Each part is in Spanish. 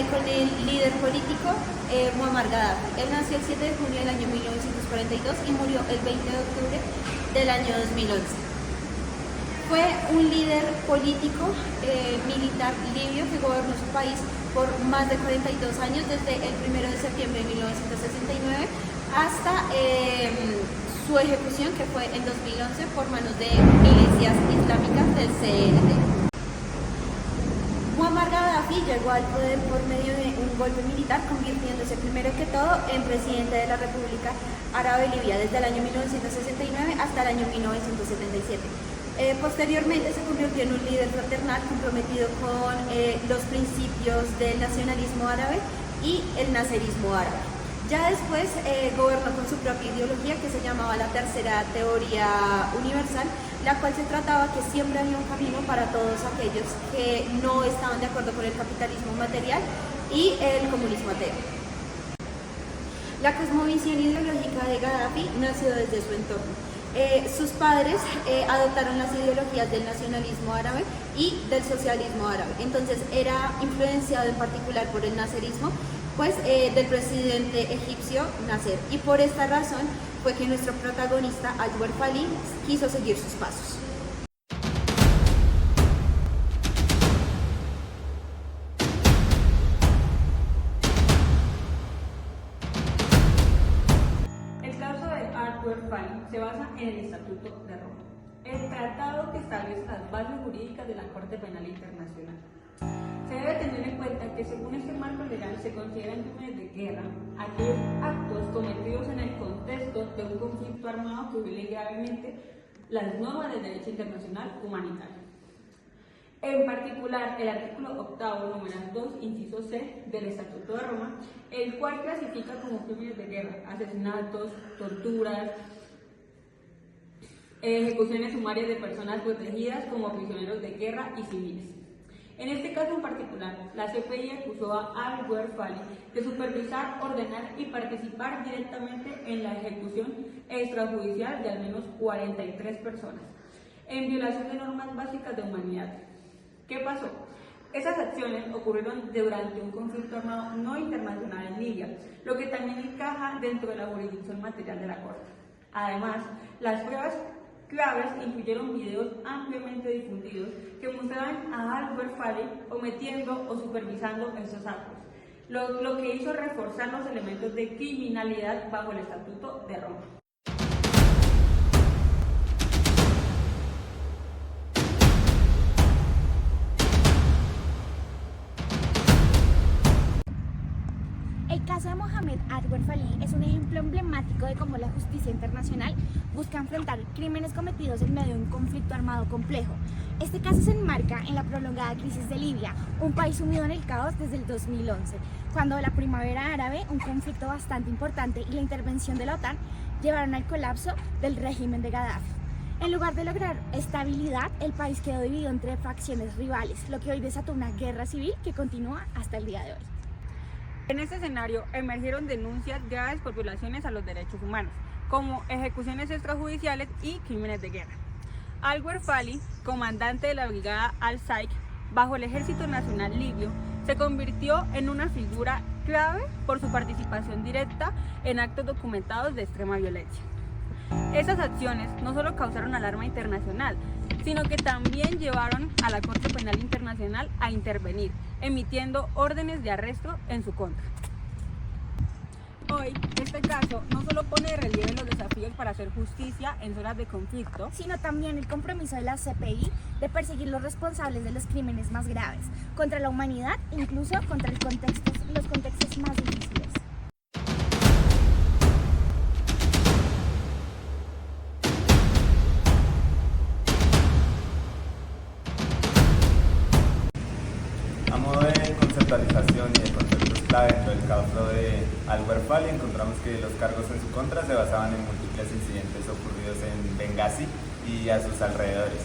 con el líder político Muammar Gaddafi. Él nació el 7 de junio del año 1942 y murió el 20 de octubre del año 2011. Fue un líder político militar libio que gobernó su país por más de 42 años, desde el 1 de septiembre de 1969 hasta su ejecución, que fue en 2011 por manos de milicias islámicas del CNT. Muammar Gaddafi llegó al poder por medio de un golpe militar, convirtiéndose primero que todo en presidente de la República Árabe Libia desde el año 1969 hasta el año 1977. Posteriormente se convirtió en un líder fraternal comprometido con los principios del nacionalismo árabe y el naserismo árabe. Ya después gobernó con su propia ideología, que se llamaba la Tercera Teoría Universal, la cual se trataba que siempre había un camino para todos aquellos que no estaban de acuerdo con el capitalismo material y el comunismo ateo. La cosmovisión ideológica de Gaddafi nació desde su entorno. Sus padres adoptaron las ideologías del nacionalismo árabe y del socialismo árabe. Entonces era influenciado en particular por el naserismo, pues del presidente egipcio Nasser. Y por esta razón fue que nuestro protagonista, Alwer Falih, quiso seguir sus pasos. El caso de Alwer Falih se basa en el Estatuto de Roma, el tratado que establece las bases jurídicas de la Corte Penal Internacional. Se debe tener en cuenta que según este marco legal se consideran crímenes de guerra aquellos actos cometidos en el contexto de un conflicto armado que violen gravemente las normas del derecho internacional humanitario. En particular, el artículo 8, numeral 2, inciso C del Estatuto de Roma, el cual clasifica como crímenes de guerra asesinatos, torturas, ejecuciones sumarias de personas protegidas como prisioneros de guerra y civiles. En este caso en particular, la CPI acusó a Alwer Falih de supervisar, ordenar y participar directamente en la ejecución extrajudicial de al menos 43 personas, en violación de normas básicas de humanidad. ¿Qué pasó? Esas acciones ocurrieron durante un conflicto armado no internacional en Libia, lo que también encaja dentro de la jurisdicción material de la Corte. Además, las pruebas claves incluyeron videos ampliamente difundidos que mostraban a Alwer Falih cometiendo o supervisando estos actos, lo que hizo reforzar los elementos de criminalidad bajo el Estatuto de Roma. El caso de Mohamed Alwer Falih es un ejemplo emblemático de cómo la justicia internacional busca enfrentar crímenes cometidos en medio de un conflicto armado complejo. Este caso se enmarca en la prolongada crisis de Libia, un país sumido en el caos desde el 2011, cuando la primavera árabe, un conflicto bastante importante, y la intervención de la OTAN llevaron al colapso del régimen de Gaddafi. En lugar de lograr estabilidad, el país quedó dividido entre facciones rivales, lo que hoy desató una guerra civil que continúa hasta el día de hoy. En este escenario emergieron denuncias graves por violaciones a los derechos humanos, como ejecuciones extrajudiciales y crímenes de guerra. Alwer Falih, comandante de la brigada Al-Saik bajo el Ejército Nacional Libio, se convirtió en una figura clave por su participación directa en actos documentados de extrema violencia. Esas acciones no solo causaron alarma internacional, sino que también llevaron a la Corte Penal Internacional a intervenir, emitiendo órdenes de arresto en su contra. Hoy, este caso no solo pone de relieve los desafíos para hacer justicia en zonas de conflicto, sino también el compromiso de la CPI de perseguir los responsables de los crímenes más graves contra la humanidad, incluso contra los contextos más difíciles. A modo de conceptualización y de conceptos clave dentro del caso de Alwer Falih, encontramos que los cargos en su contra se basaban en múltiples incidentes ocurridos en Bengasi y a sus alrededores.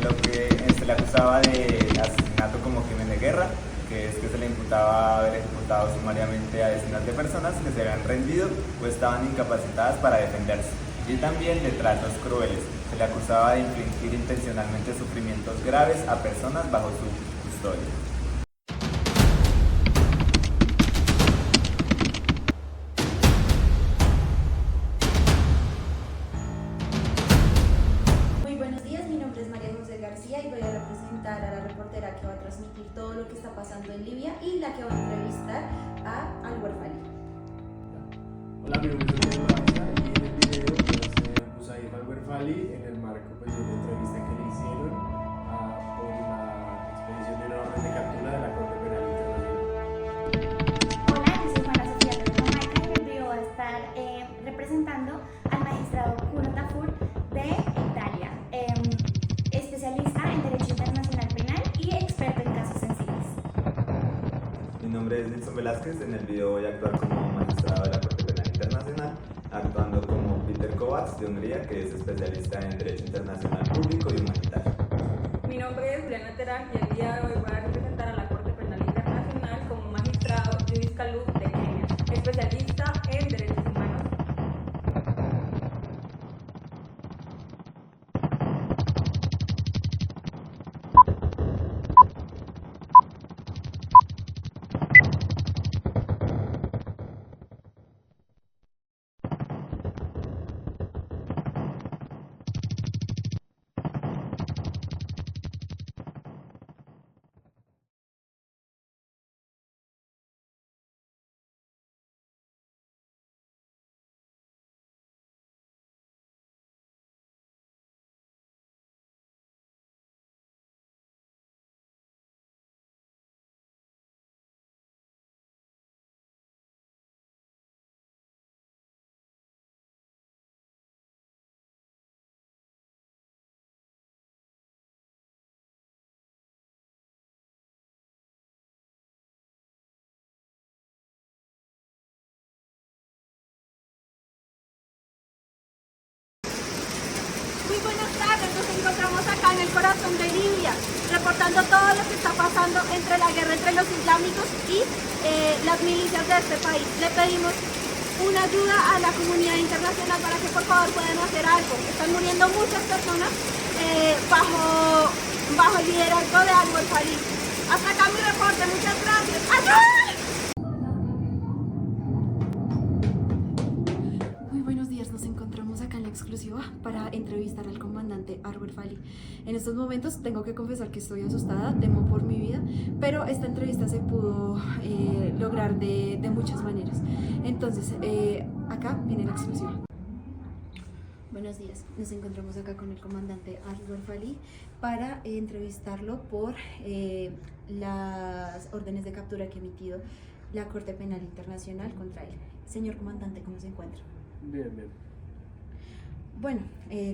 Lo que se le acusaba de asesinato como crimen de guerra, que es que se le imputaba haber ejecutado sumariamente a decenas de personas que se habían rendido o estaban incapacitadas para defenderse, y también de tratos crueles. Se le acusaba de infligir intencionalmente sufrimientos graves a personas bajo su custodia. la que va a entrevistar a Alwer Fali. Hola, mi nombre es Diego Garza y en el video voy a hacer Hussain Alwer Fali en el marco pues, de una entrevista que le hicieron por la expedición de una orden de captura de la Corte Penal Internacional. Hola, yo soy Juana Sofía Torres Maica y en el video va a estar representando al magistrado Kuno Tafur de Italia, especialista en Derecho Internacional Penal y experto en casos sensibles. Mi nombre es Nilson Velázquez, en el video voy a actuar como magistrado de la Corte Penal Internacional, actuando como Peter Kovacs de Hungría, que es especialista en Derecho Internacional Público y Humanitario. Mi nombre es Juliana Terán y el día de hoy voy a representar a la Corte Penal Internacional como magistrado Judith Kalu de Kenia, especialista en derechos humanos. Muy buenas tardes, nos encontramos acá en el corazón de Libia, reportando todo lo que está pasando entre la guerra entre los islámicos y las milicias de este país. Le pedimos una ayuda a la comunidad internacional para que por favor puedan hacer algo. Están muriendo muchas personas bajo el liderazgo de Alwer Fali. Hasta acá mi reporte, muchas gracias. ¡Ayuda! Muy buenos días, nos encontramos acá en la exclusiva para entrevistar al comandante Alwer Fali. En estos momentos tengo que confesar que estoy asustada, temo por mi vida, pero esta entrevista se pudo lograr de muchas maneras. Entonces, acá viene la exclusiva. Buenos días, nos encontramos acá con el comandante Alwer Fali para entrevistarlo por las órdenes de captura que ha emitido la Corte Penal Internacional contra él. Señor comandante, ¿cómo se encuentra? Bien, bien. Bueno,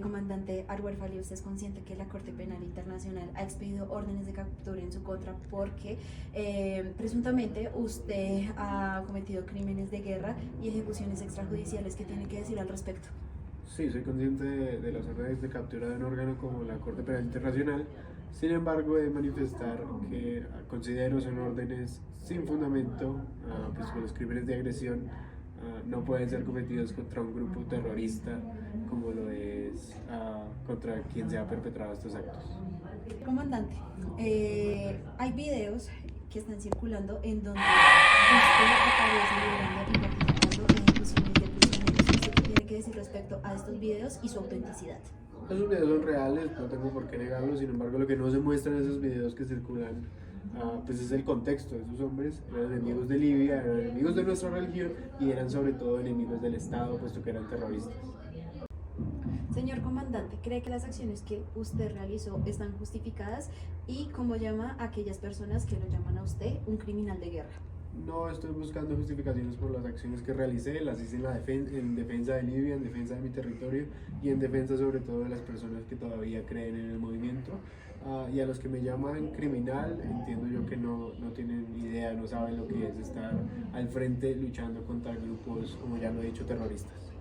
comandante Alwer Fali, usted es consciente que la Corte Penal Internacional ha expedido órdenes de captura en su contra porque presuntamente usted ha cometido crímenes de guerra y ejecuciones extrajudiciales. ¿Qué tiene que decir al respecto? Sí, soy consciente de las órdenes de captura de un órgano como la Corte Penal Internacional. Sin embargo, he de manifestar que considero son órdenes sin fundamento, pues que los crímenes de agresión no pueden ser cometidos contra un grupo terrorista como lo es contra quien se ha perpetrado estos actos. Comandante, hay videos que están circulando en donde usted aparece liderando y participando en ejecuciones de prisioneros. ¿Usted qué tiene que decir respecto a estos videos y su autenticidad? Esos videos son reales, no tengo por qué negarlos. Sin embargo, lo que no se muestra en esos videos que circulan pues es el contexto. Esos hombres eran enemigos de Libia, eran enemigos de nuestra religión y eran sobre todo enemigos del Estado, puesto que eran terroristas. Señor comandante, ¿cree que las acciones que usted realizó están justificadas y cómo llama a aquellas personas que lo llaman a usted un criminal de guerra? No estoy buscando justificaciones por las acciones que realicé, las hice en defensa de Libia, en defensa de mi territorio y en defensa sobre todo de las personas que todavía creen en el movimiento. Y a los que me llaman criminal, entiendo yo que no tienen idea, no saben lo que es estar al frente luchando contra grupos, como ya lo he dicho, terroristas.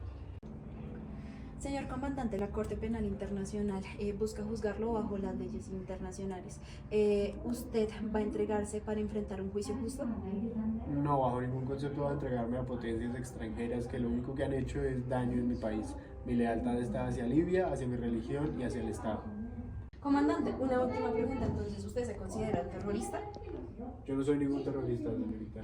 Señor comandante, la Corte Penal Internacional busca juzgarlo bajo las leyes internacionales. ¿Usted va a entregarse para enfrentar un juicio justo? No, bajo ningún concepto va a entregarme a potencias extranjeras que lo único que han hecho es daño en mi país. Mi lealtad está hacia Libia, hacia mi religión y hacia el Estado. Comandante, una última pregunta. Entonces, ¿usted se considera un terrorista? Yo no soy ningún terrorista, señorita.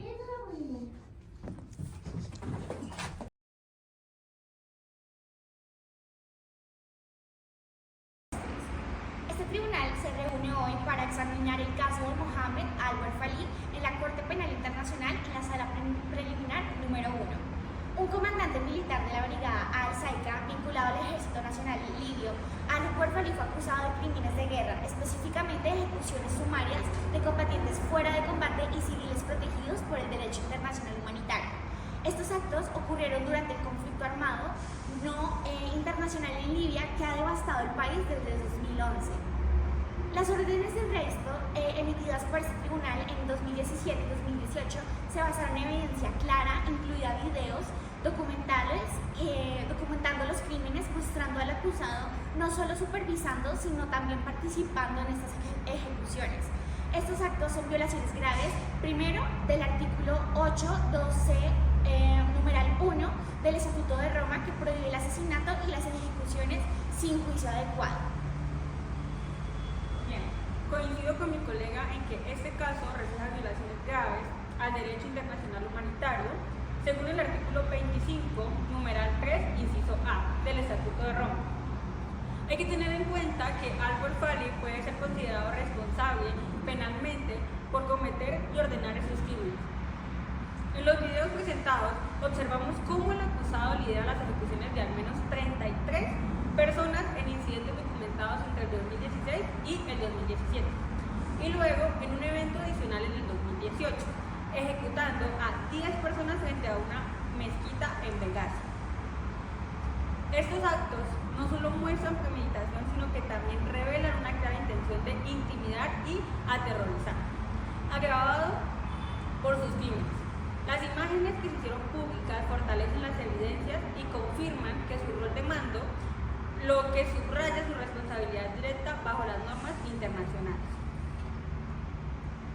Este tribunal se reúne hoy para examinar el caso de Mohamed Alwer Fali en la Corte Penal Internacional Internacional en la sala preliminar número 1. Un comandante militar de la brigada Al-Saika, vinculado al Ejército Nacional Libio, Al-Akbar Fali, fue acusado de crímenes de guerra, específicamente ejecuciones sumarias de combatientes fuera de combate y civiles protegidos por el derecho internacional humanitario. Estos actos ocurrieron durante el conflicto armado internacional en Libia, que ha devastado el país desde 2011. Las órdenes de arresto emitidas por este tribunal en 2017 y 2018 se basaron en evidencia clara, incluida videos, documentando los crímenes, mostrando al acusado no solo supervisando, sino también participando en estas ejecuciones. Estos actos son violaciones graves, primero, del artículo 8.2c, numeral 1 del Estatuto de Roma, que prohíbe el asesinato y las ejecuciones sin juicio adecuado. Coincido con mi colega en que este caso refleja violaciones graves al derecho internacional humanitario, según el artículo 25, numeral 3, inciso A, del Estatuto de Roma. Hay que tener en cuenta que Al-Akbar Fali puede ser considerado responsable penalmente por cometer y ordenar esos crímenes. En los videos presentados observamos cómo el acusado lidera las ejecuciones de al menos 33 personas en incidentes documentados entre el 2016 y el 2017, y luego en un evento adicional en el 2018, ejecutando a 10 personas frente a una mezquita en Benghazi. Estos actos no solo muestran premeditación, sino que también revelan una clara intención de intimidar y aterrorizar, agravado por sus crímenes. Las imágenes que se hicieron públicas fortalecen las evidencias y confirman que su rol de mando, lo que subraya su responsabilidad directa bajo las normas internacionales.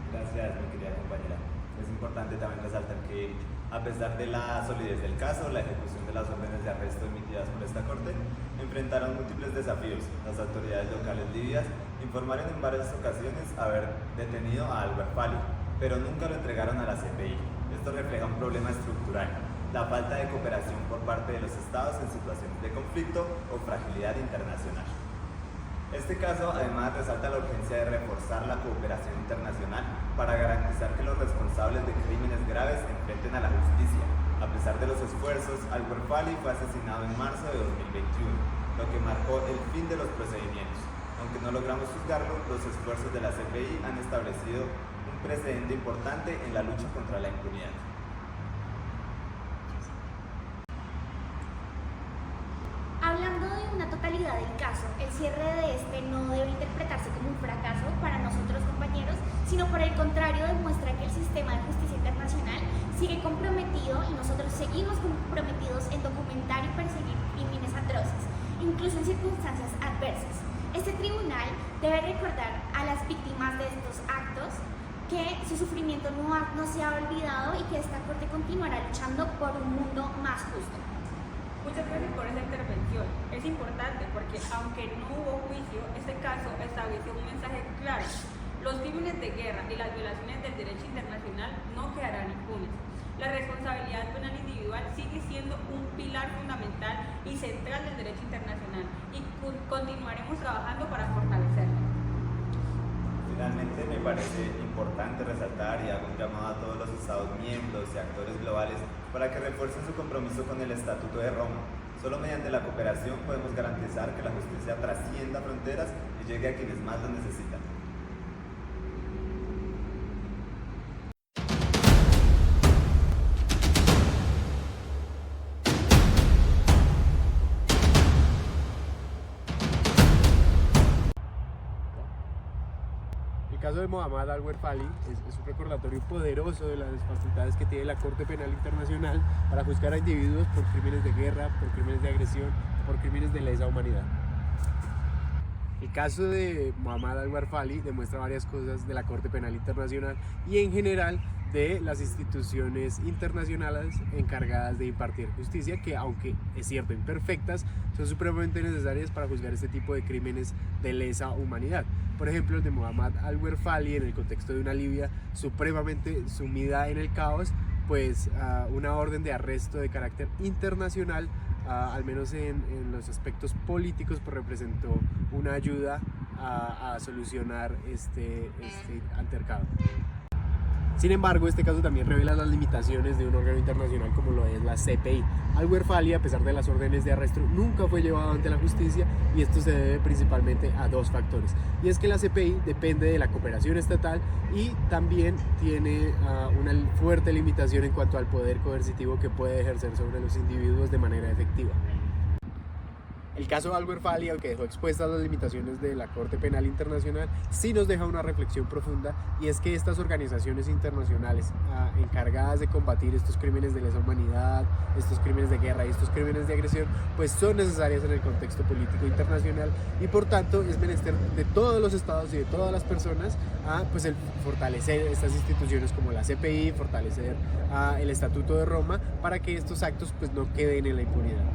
Gracias, mi querida compañera. Es importante también resaltar que, a pesar de la solidez del caso, la ejecución de las órdenes de arresto emitidas por esta corte enfrentaron múltiples desafíos. Las autoridades locales libias informaron en varias ocasiones haber detenido a Al-Akbar Fali, pero nunca lo entregaron a la CPI. Esto refleja un problema estructural: la falta de cooperación por parte de los estados en situaciones de conflicto o fragilidad internacional. Este caso además resalta la urgencia de reforzar la cooperación internacional para garantizar que los responsables de crímenes graves se enfrenten a la justicia. A pesar de los esfuerzos, Al-Akbar Fali fue asesinado en marzo de 2021, lo que marcó el fin de los procedimientos. Aunque no logramos juzgarlo, los esfuerzos de la CPI han establecido un precedente importante en la lucha contra la impunidad. Hablando de una totalidad del caso, el cierre de este no debe interpretarse como un fracaso para nosotros, compañeros, sino por el contrario demuestra que el sistema de justicia internacional sigue comprometido y nosotros seguimos comprometidos en documentar y perseguir crímenes atroces, incluso en circunstancias adversas. Este tribunal debe recordar a las víctimas de estos actos que su sufrimiento no se ha olvidado y que esta corte continuará luchando por un mundo más justo. Muchas gracias por esa intervención. Es importante porque, aunque no hubo juicio, este caso estableció un mensaje claro. Los crímenes de guerra y las violaciones del derecho internacional no quedarán impunes. La responsabilidad penal individual sigue siendo un pilar fundamental y central del derecho internacional y continuaremos trabajando para fortalecerlo. Finalmente, me parece importante resaltar y hago un llamado a todos los Estados miembros y actores globales para que refuercen su compromiso con el Estatuto de Roma. Solo mediante la cooperación podemos garantizar que la justicia trascienda fronteras y llegue a quienes más lo necesitan. El caso de Mohammad Al-Akbar Fali es un recordatorio poderoso de las facultades que tiene la Corte Penal Internacional para juzgar a individuos por crímenes de guerra, por crímenes de agresión, por crímenes de lesa humanidad. El caso de Mohammad Al-Akbar Fali demuestra varias cosas de la Corte Penal Internacional y en general de las instituciones internacionales encargadas de impartir justicia, que aunque es cierto imperfectas, son supremamente necesarias para juzgar este tipo de crímenes de lesa humanidad. Por ejemplo, el de Mohammad Al-Akbar Fali en el contexto de una Libia supremamente sumida en el caos, pues una orden de arresto de carácter internacional, al menos en los aspectos políticos, pues representó una ayuda a solucionar este altercado. Sin embargo, este caso también revela las limitaciones de un órgano internacional como lo es la CPI. Al-Werfali, a pesar de las órdenes de arresto, nunca fue llevado ante la justicia, y esto se debe principalmente a dos factores. Y es que la CPI depende de la cooperación estatal y también tiene una fuerte limitación en cuanto al poder coercitivo que puede ejercer sobre los individuos de manera efectiva. El caso de Al-Werfali, aunque dejó expuestas las limitaciones de la Corte Penal Internacional, sí nos deja una reflexión profunda, y es que estas organizaciones internacionales encargadas de combatir estos crímenes de lesa humanidad, estos crímenes de guerra y estos crímenes de agresión, pues son necesarias en el contexto político internacional, y por tanto es menester de todos los estados y de todas las personas pues el fortalecer estas instituciones como la CPI, fortalecer el Estatuto de Roma, para que estos actos pues no queden en la impunidad.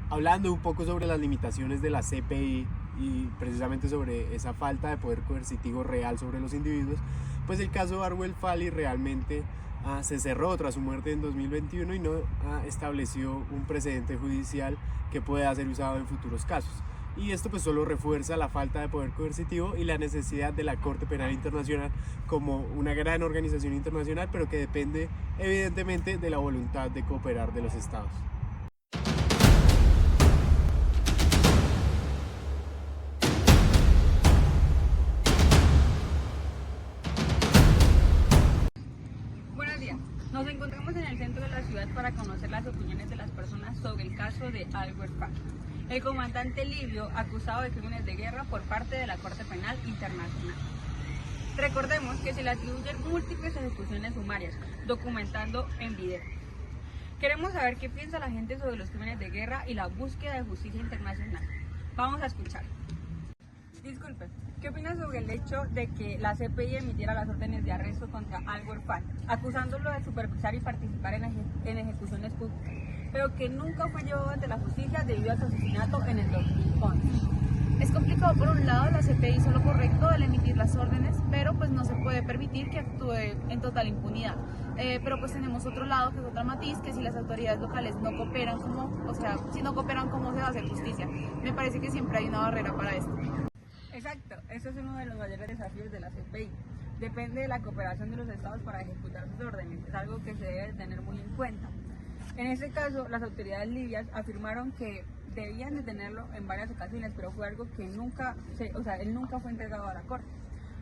Hablando un poco sobre las limitaciones de la CPI y precisamente sobre esa falta de poder coercitivo real sobre los individuos, pues el caso de Al-Werfali realmente se cerró tras su muerte en 2021 y no estableció un precedente judicial que pueda ser usado en futuros casos. Y esto pues solo refuerza la falta de poder coercitivo y la necesidad de la Corte Penal Internacional como una gran organización internacional, pero que depende evidentemente de la voluntad de cooperar de los estados. Nos encontramos en el centro de la ciudad para conocer las opiniones de las personas sobre el caso de Al-Werfali, el comandante libio acusado de crímenes de guerra por parte de la Corte Penal Internacional. Recordemos que se le atribuyen múltiples ejecuciones sumarias, documentando en video. Queremos saber qué piensa la gente sobre los crímenes de guerra y la búsqueda de justicia internacional. Vamos a escuchar. Disculpe, ¿qué opinas sobre el hecho de que la CPI emitiera las órdenes de arresto contra Al-Werfali, acusándolo de supervisar y participar en ejecuciones públicas, pero que nunca fue llevado ante la justicia debido a su asesinato en el 2011? Es complicado. Por un lado, la CPI hizo lo correcto al emitir las órdenes, pero pues no se puede permitir que actúe en total impunidad. Pero pues tenemos otro lado, que es otra matiz, que si las autoridades locales no cooperan, si no cooperan, ¿cómo se va a hacer justicia? Me parece que siempre hay una barrera para esto. Exacto, eso es uno de los mayores desafíos de la CPI. Depende de la cooperación de los estados para ejecutar sus órdenes, es algo que se debe tener muy en cuenta. En este caso, las autoridades libias afirmaron que debían detenerlo en varias ocasiones, pero fue algo que él nunca fue entregado a la corte.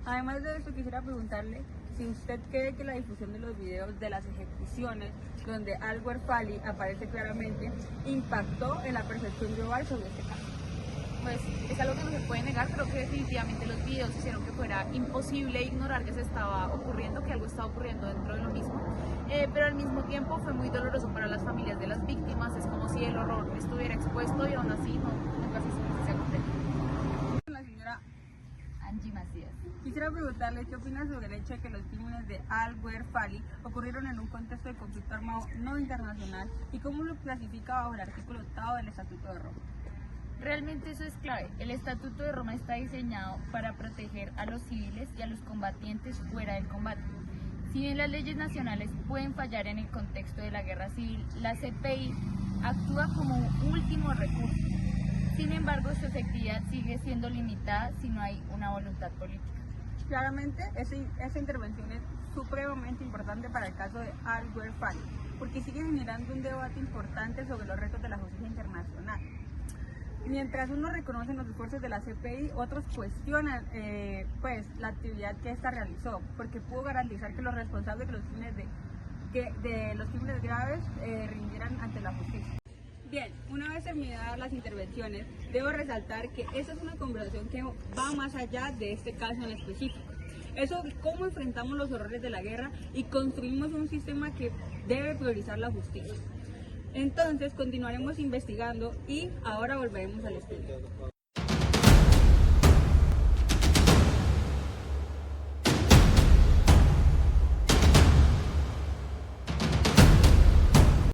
Además de esto, quisiera preguntarle si usted cree que la difusión de los videos de las ejecuciones, donde Al-Werfali aparece claramente, impactó en la percepción global sobre este caso. Pues es algo que no se puede negar, pero que definitivamente los videos hicieron que fuera imposible ignorar que se estaba ocurriendo, que algo estaba ocurriendo dentro de lo mismo, pero al mismo tiempo fue muy doloroso para las familias de las víctimas. Es como si el horror estuviera expuesto y aún así nunca se hizo justicia completa. La señora Angie Macías. Quisiera preguntarle qué opina sobre el hecho de que los crímenes de Al-Werfali ocurrieron en un contexto de conflicto armado no internacional y cómo lo clasifica bajo el artículo 8 del Estatuto de Roma. Realmente eso es clave. El Estatuto de Roma está diseñado para proteger a los civiles y a los combatientes fuera del combate. Si bien las leyes nacionales pueden fallar en el contexto de la guerra civil, la CPI actúa como un último recurso. Sin embargo, su efectividad sigue siendo limitada si no hay una voluntad política. Claramente, esa intervención es supremamente importante para el caso de Al-Werfali, porque sigue generando un debate importante sobre los retos de la justicia internacional. Mientras unos reconocen los esfuerzos de la CPI, otros cuestionan la actividad que ésta realizó, porque pudo garantizar que los responsables de los crímenes graves rindieran ante la justicia. Bien, una vez terminadas las intervenciones, debo resaltar que esta es una conversación que va más allá de este caso en específico. Es sobre cómo enfrentamos los horrores de la guerra y construimos un sistema que debe priorizar la justicia. Entonces continuaremos investigando y ahora volveremos al estudio.